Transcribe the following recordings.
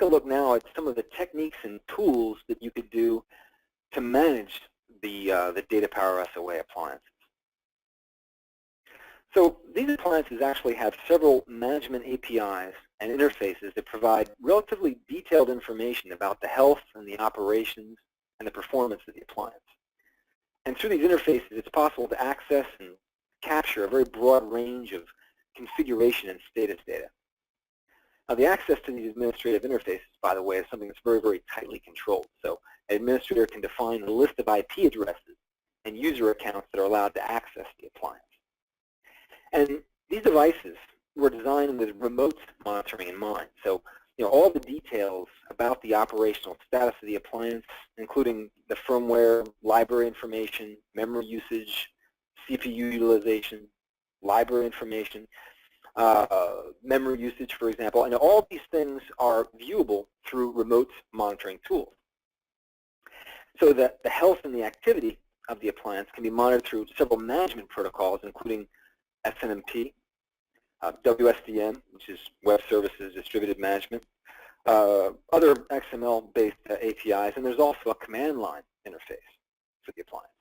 take a look now at some of the techniques and tools that you could do to manage the DataPower SOA appliances. So these appliances actually have several management APIs and interfaces that provide relatively detailed information about the health and the operations and the performance of the appliance. And through these interfaces, it's possible to access and capture a very broad range of configuration and status data. Now, the access to these administrative interfaces, by the way, is something that's very, very tightly controlled. So an administrator can define a list of IP addresses and user accounts that are allowed to access the appliance. And these devices were designed with remote monitoring in mind. So, all the details about the operational status of the appliance, including the firmware, library information, memory usage, CPU utilization, library information, memory usage, for example, and all these things are viewable through remote monitoring tools. So that the health and the activity of the appliance can be monitored through several management protocols, including SNMP, WSDM, which is Web Services Distributed Management, other XML-based APIs, and there's also a command line interface for the appliance.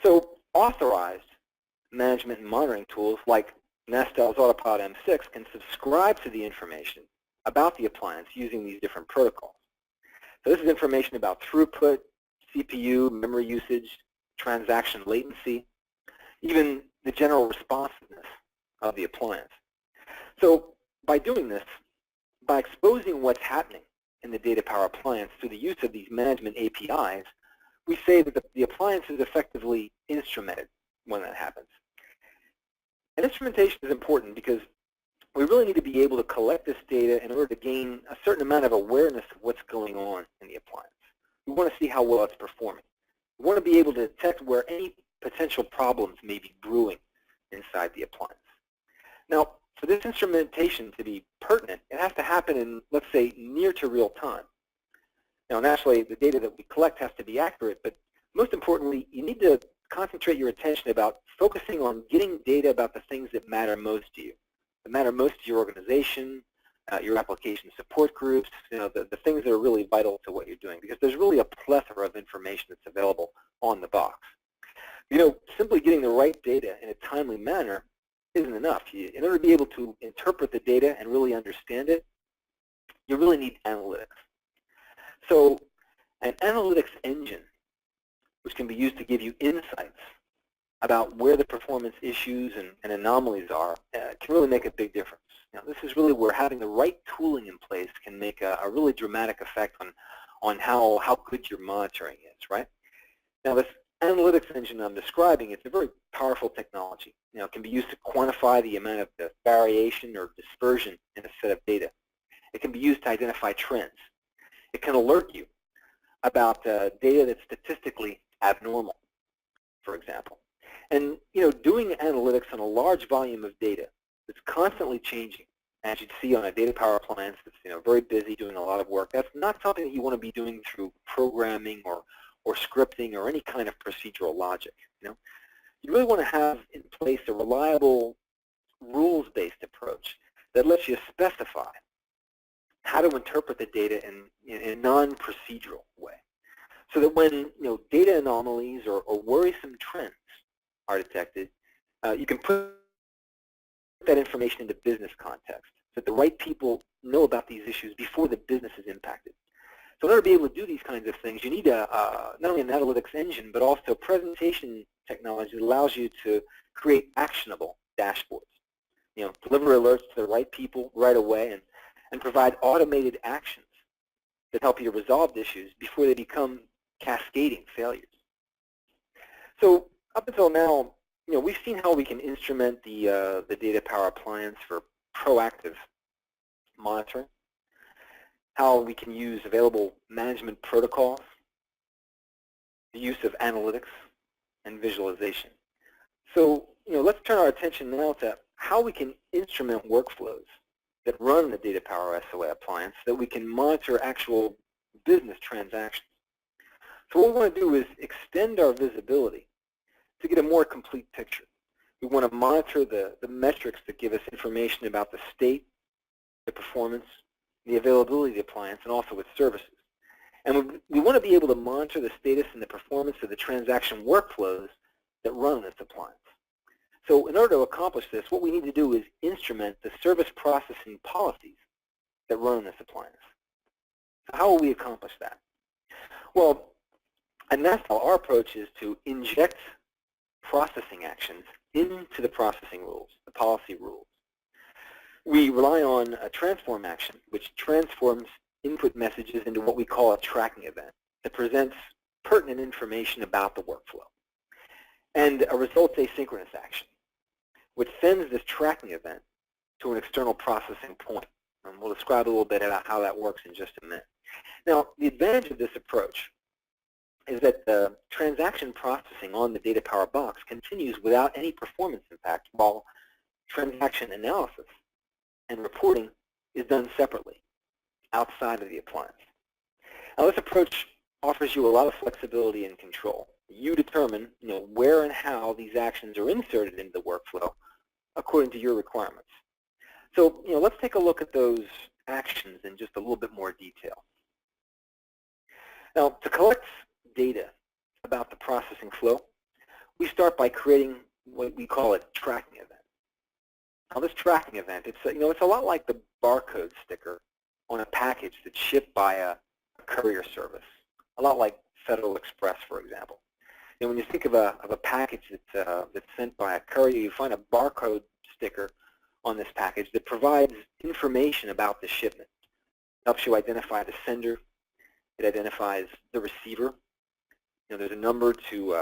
So authorized management and monitoring tools like Nastel's Autopilot M6 can subscribe to the information about the appliance using these different protocols. So this is information about throughput, CPU, memory usage, transaction latency, even the general responsiveness of the appliance. So by doing this, by exposing what's happening in the DataPower appliance through the use of these management APIs, we say that the appliance is effectively instrumented when that happens. And instrumentation is important because we really need to be able to collect this data in order to gain a certain amount of awareness of what's going on in the appliance. We want to see how well it's performing. We want to be able to detect where any potential problems may be brewing inside the appliance. Now, for this instrumentation to be pertinent, it has to happen in, let's say, near to real time. Now, naturally, the data that we collect has to be accurate, but most importantly, you need to concentrate your attention about focusing on getting data about the things that matter most to you, that matter most to your organization, your application support groups, the things that are really vital to what you're doing, because there's really a plethora of information that's available on the box. Simply getting the right data in a timely manner isn't enough. In order to be able to interpret the data and really understand it, you really need analytics. So an analytics engine, which can be used to give you insights about where the performance issues and anomalies are, can really make a big difference. This is really where having the right tooling in place can make a really dramatic effect on how good your monitoring is, right? Now, this analytics engine I'm describing, it's a very powerful technology. It can be used to quantify the amount of the variation or dispersion in a set of data. It can be used to identify trends. It can alert you about data that's statistically abnormal, for example. And doing analytics on a large volume of data that's constantly changing, as you'd see on a DataPower appliance that's very busy doing a lot of work, that's not something that you want to be doing through programming or scripting or any kind of procedural logic. You really want to have in place a reliable rules-based approach that lets you specify how to interpret the data in a non-procedural way, so that when data anomalies or worrisome trends are detected, you can put that information into business context, so that the right people know about these issues before the business is impacted. So in order to be able to do these kinds of things, you need not only an analytics engine, but also presentation technology that allows you to create actionable dashboards. Deliver alerts to the right people right away and provide automated actions that help you to resolve issues before they become cascading failures. So up until now, we've seen how we can instrument the DataPower appliance for proactive monitoring, how we can use available management protocols, the use of analytics, and visualization. So, let's turn our attention now to how we can instrument workflows that run the DataPower SOA appliance so that we can monitor actual business transactions. So what we want to do is extend our visibility to get a more complete picture. We want to monitor the metrics that give us information about the state, the performance, the availability of the appliance, and also its services. And we want to be able to monitor the status and the performance of the transaction workflows that run this appliance. So in order to accomplish this, what we need to do is instrument the service processing policies that run this appliance. So how will we accomplish that? Well, at Nastel, our approach is to inject processing actions into the processing rules, the policy rules. We rely on a transform action, which transforms input messages into what we call a tracking event that presents pertinent information about the workflow, and a results asynchronous action, which sends this tracking event to an external processing point. And we'll describe a little bit about how that works in just a minute. Now, the advantage of this approach is that the transaction processing on the DataPower box continues without any performance impact, while transaction analysis and reporting is done separately outside of the appliance. Now, this approach offers you a lot of flexibility and control. You determine, where and how these actions are inserted into the workflow according to your requirements. So, let's take a look at those actions in just a little bit more detail. Now, to collect data about the processing flow, we start by creating what we call a tracking event. Now, this tracking event, it's a lot like the barcode sticker on a package that's shipped by a courier service, a lot like Federal Express, for example. When you think of a package that's sent by a courier, you find a barcode sticker on this package that provides information about the shipment. It helps you identify the sender. It identifies the receiver. There's a number to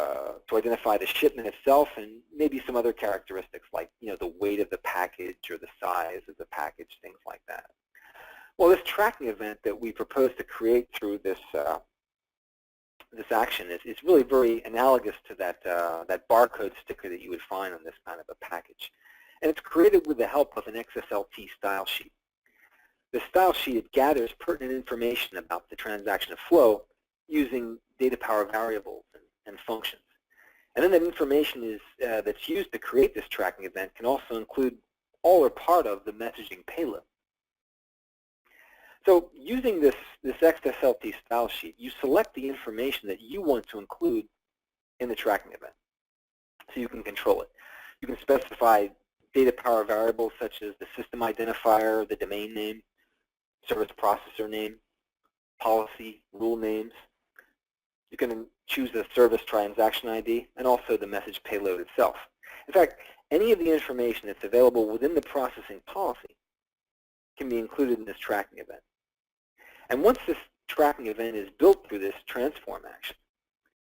identify the shipment itself, and maybe some other characteristics like the weight of the package or the size of the package, things like that. Well, this tracking event that we propose to create through this this action is really very analogous to that barcode sticker that you would find on this kind of a package, and it's created with the help of an XSLT style sheet. The style sheet, it gathers pertinent information about the transaction flow using DataPower variables and functions. And then that information that's used to create this tracking event can also include all or part of the messaging payload. So using this XSLT style sheet, you select the information that you want to include in the tracking event, so you can control it. You can specify DataPower variables such as the system identifier, the domain name, service processor name, policy, rule names. You can choose the service transaction ID and also the message payload itself. In fact, any of the information that's available within the processing policy can be included in this tracking event. And once this tracking event is built through this transform action,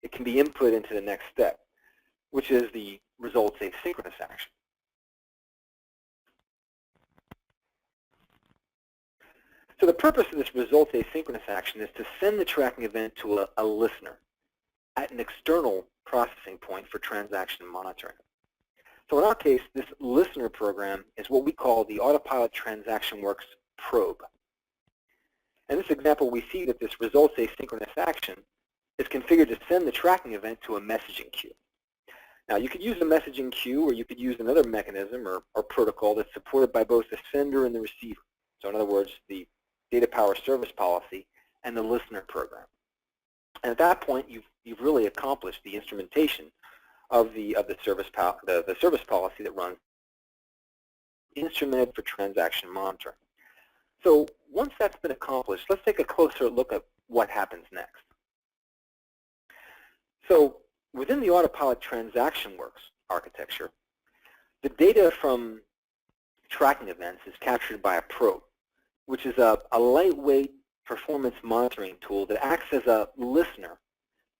it can be input into the next step, which is the results asynchronous action. So the purpose of this results asynchronous action is to send the tracking event to a listener at an external processing point for transaction monitoring. So in our case, this listener program is what we call the Autopilot Transaction Works probe. In this example, we see that this results asynchronous action is configured to send the tracking event to a messaging queue. Now, you could use a messaging queue, or you could use another mechanism or protocol that's supported by both the sender and the receiver. So in other words, the DataPower service policy and the listener program. And at that point, you've really accomplished the instrumentation of the service policy that runs instrumented for transaction monitoring. So once that's been accomplished, let's take a closer look at what happens next. So within the Autopilot Transaction Works architecture, the data from tracking events is captured by a probe, which is a lightweight performance monitoring tool that acts as a listener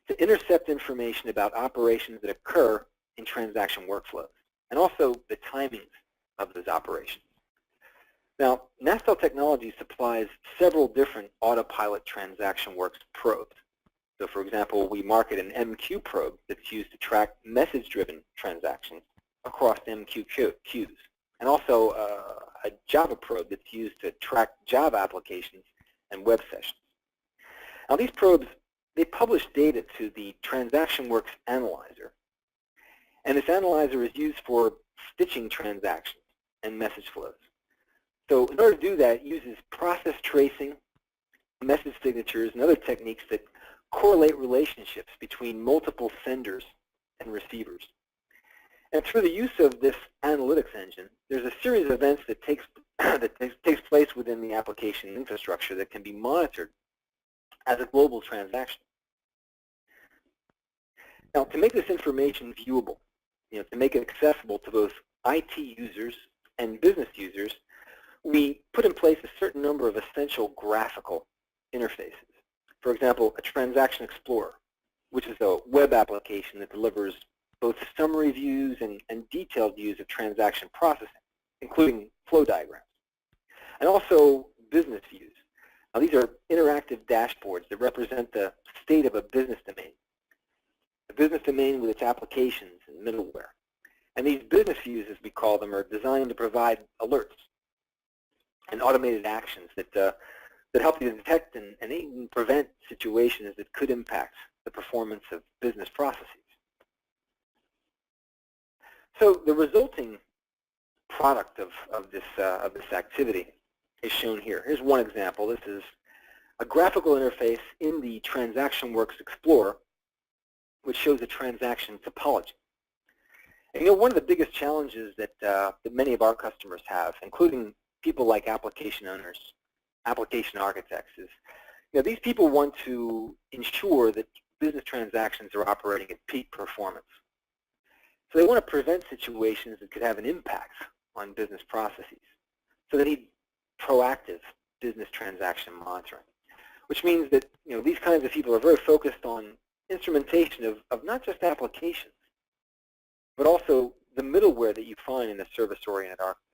to intercept information about operations that occur in transaction workflows, and also the timings of those operations. Now, Nastel Technology supplies several different Autopilot Transaction Works probes. So for example, we market an MQ probe that's used to track message-driven transactions across MQ queues, and also a Java probe that's used to track Java applications and web sessions. Now these probes, they publish data to the Transaction Works Analyzer, and this analyzer is used for stitching transactions and message flows. So in order to do that, it uses process tracing, message signatures, and other techniques that correlate relationships between multiple senders and receivers. And through the use of this analytics engine, there's a series of events that takes place within the application infrastructure that can be monitored as a global transaction. Now, to make this information viewable, to make it accessible to both IT users and business users, we put in place a certain number of essential graphical interfaces. For example, a transaction explorer, which is a web application that delivers both summary views and detailed views of transaction processing, including flow diagrams. And also business views. Now, these are interactive dashboards that represent the state of a business domain. The business domain with its applications and middleware. And these business views, as we call them, are designed to provide alerts and automated actions that help you detect and even prevent situations that could impact the performance of business processes. So the resulting product of this activity is shown here. Here's one example. This is a graphical interface in the TransactionWorks Explorer, which shows a transaction topology. And one of the biggest challenges that many of our customers have, including people like application owners, application architects, is these people want to ensure that business transactions are operating at peak performance. So they want to prevent situations that could have an impact on business processes. So they need proactive business transaction monitoring, which means that these kinds of people are very focused on instrumentation of not just applications, but also the middleware that you find in a service-oriented architecture.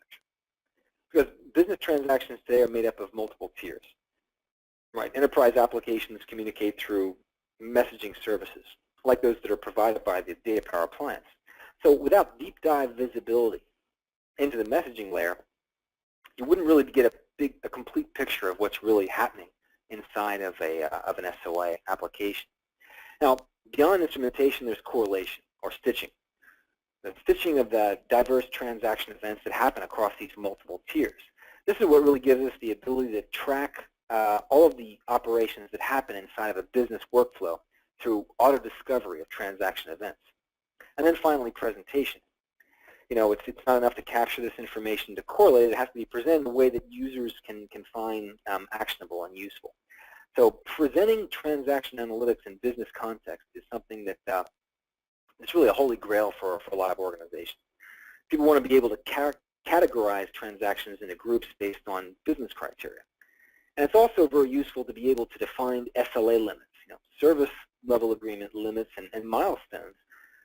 Because business transactions today are made up of multiple tiers. Right? Enterprise applications communicate through messaging services, like those that are provided by the DataPower appliance. So without deep dive visibility into the messaging layer, you wouldn't really get a complete picture of what's really happening inside of an SOA application. Now, beyond instrumentation, there's correlation or stitching. The stitching of the diverse transaction events that happen across these multiple tiers. This is what really gives us the ability to track all of the operations that happen inside of a business workflow through auto-discovery of transaction events. And then finally, presentation. It's not enough to capture this information to correlate. It has to be presented in a way that users can find actionable and useful. So presenting transaction analytics in business context is something that it's really a holy grail for a lot of organizations. People want to be able to categorize transactions into groups based on business criteria. And it's also very useful to be able to define SLA limits, service level agreement limits and milestones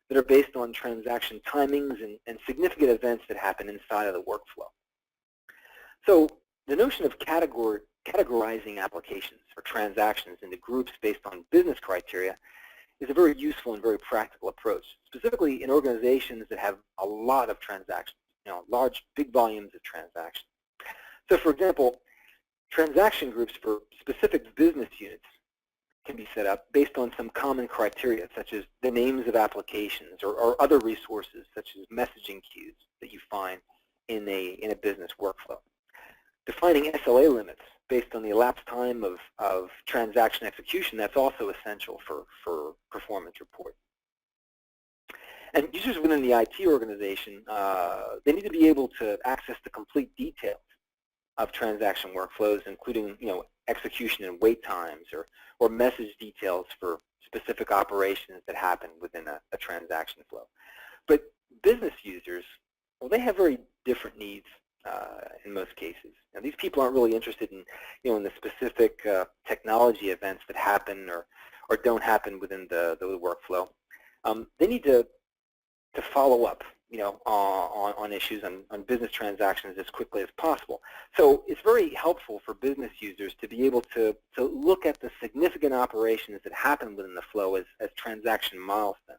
that are based on transaction timings and significant events that happen inside of the workflow. So the notion of categorizing applications or transactions into groups based on business criteria is a very useful and very practical approach, specifically in organizations that have a lot of transactions, large, big volumes of transactions. So for example, transaction groups for specific business units can be set up based on some common criteria, such as the names of applications or other resources, such as messaging queues that you find in a business workflow. Defining SLA limits based on the elapsed time of transaction execution, that's also essential for performance reporting. And users within the IT organization, they need to be able to access the complete details of transaction workflows, including execution and wait times or message details for specific operations that happen within a transaction flow. But business users, well, they have very different needs in most cases. Now, these people aren't really interested in in the specific technology events that happen or don't happen within the workflow. They need to follow up on issues on business transactions as quickly as possible. So it's very helpful for business users to be able to look at the significant operations that happen within the flow as transaction milestones.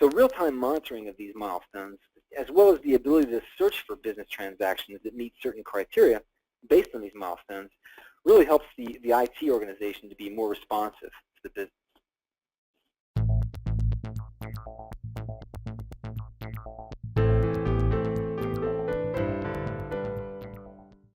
So real-time monitoring of these milestones, as well as the ability to search for business transactions that meet certain criteria based on these milestones, really helps the IT organization to be more responsive to